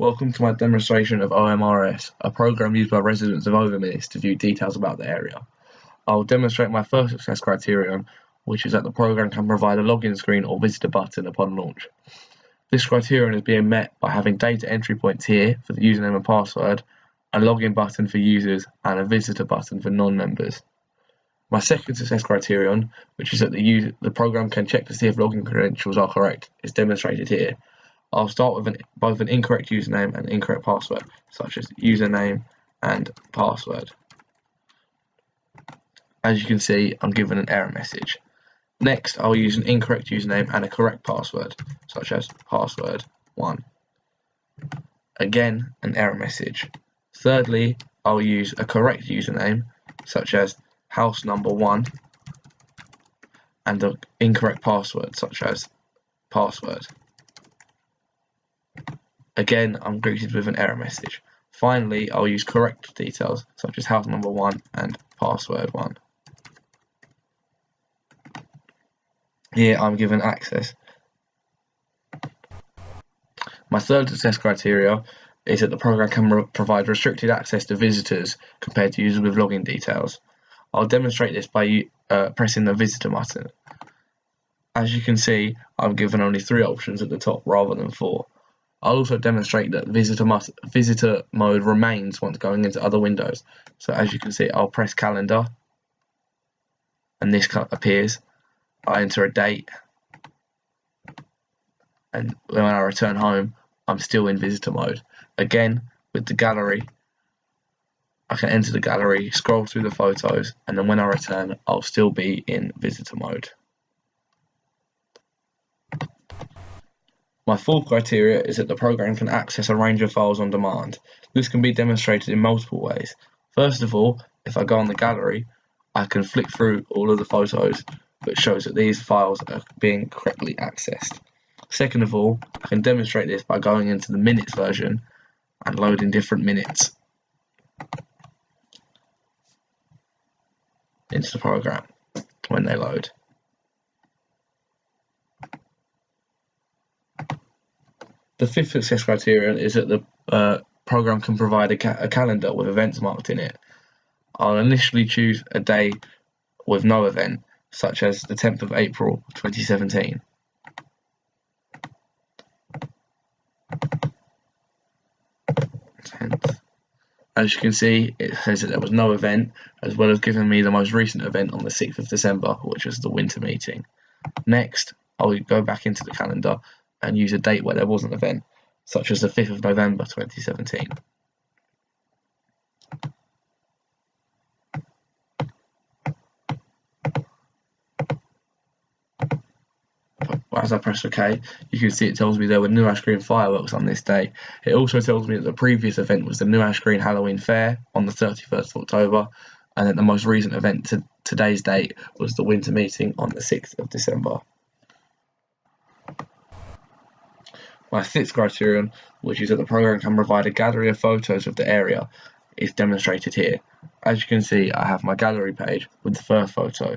Welcome to my demonstration of Omrs, a program used by residents of Omrs to view details about the area. I will demonstrate my first success criterion, which is that the program can provide a login screen or visitor button upon launch. This criterion is being met by having data entry points here for the username and password, a login button for users, and a visitor button for non-members. My second success criterion, which is that the program can check to see if login credentials are correct, is demonstrated here. I'll start with both an incorrect username and incorrect password, such as username and password. As you can see, I'm given an error message. Next, I'll use an incorrect username and a correct password, such as password1. Again, an error message. Thirdly, I'll use a correct username, such as house number 1, and an incorrect password, such as password. Again, I'm greeted with an error message. Finally, I'll use correct details, such as house number 1 and password 1. Here I'm given access. My third success criteria is that the program can provide restricted access to visitors compared to users with login details. I'll demonstrate this by pressing the visitor button. As you can see, I'm given only 3 options at the top rather than 4. I'll also demonstrate that visitor mode remains once going into other windows. So as you can see, I'll press calendar and this appears. I enter a date, and when I return home, I'm still in visitor mode. Again, with the gallery, I can enter the gallery, scroll through the photos, and then when I return, I'll still be in visitor mode. My fourth criteria is that the program can access a range of files on demand. This can be demonstrated in multiple ways. First of all, if I go on the gallery, I can flick through all of the photos, which shows that these files are being correctly accessed. Second of all, I can demonstrate this by going into the minutes version and loading different minutes into the program when they load. The fifth success criterion is that the program can provide a calendar with events marked in it. I'll initially choose a day with no event, such as the 10th of April 2017. As you can see, it says that there was no event, as well as giving me the most recent event on the 6th of December, which was the winter meeting. Next, I'll go back into the calendar and use a date where there was an event, such as the 5th of November 2017. As I press OK, you can see it tells me there were New Ash Green fireworks on this day. It also tells me that the previous event was the New Ash Green Halloween Fair on the 31st of October, and that the most recent event to today's date was the winter meeting on the 6th of December. My sixth criterion, which is that the program can provide a gallery of photos of the area, is demonstrated here. As you can see, I have my gallery page with the first photo.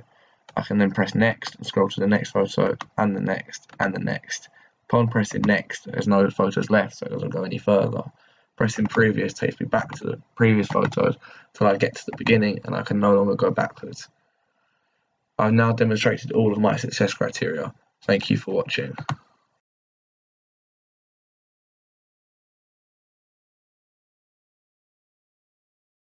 I can then press next and scroll to the next photo and the next and the next. Upon pressing next, there's no photos left, so it doesn't go any further. Pressing previous takes me back to the previous photos till I get to the beginning and I can no longer go backwards. I've now demonstrated all of my success criteria. Thank you for watching.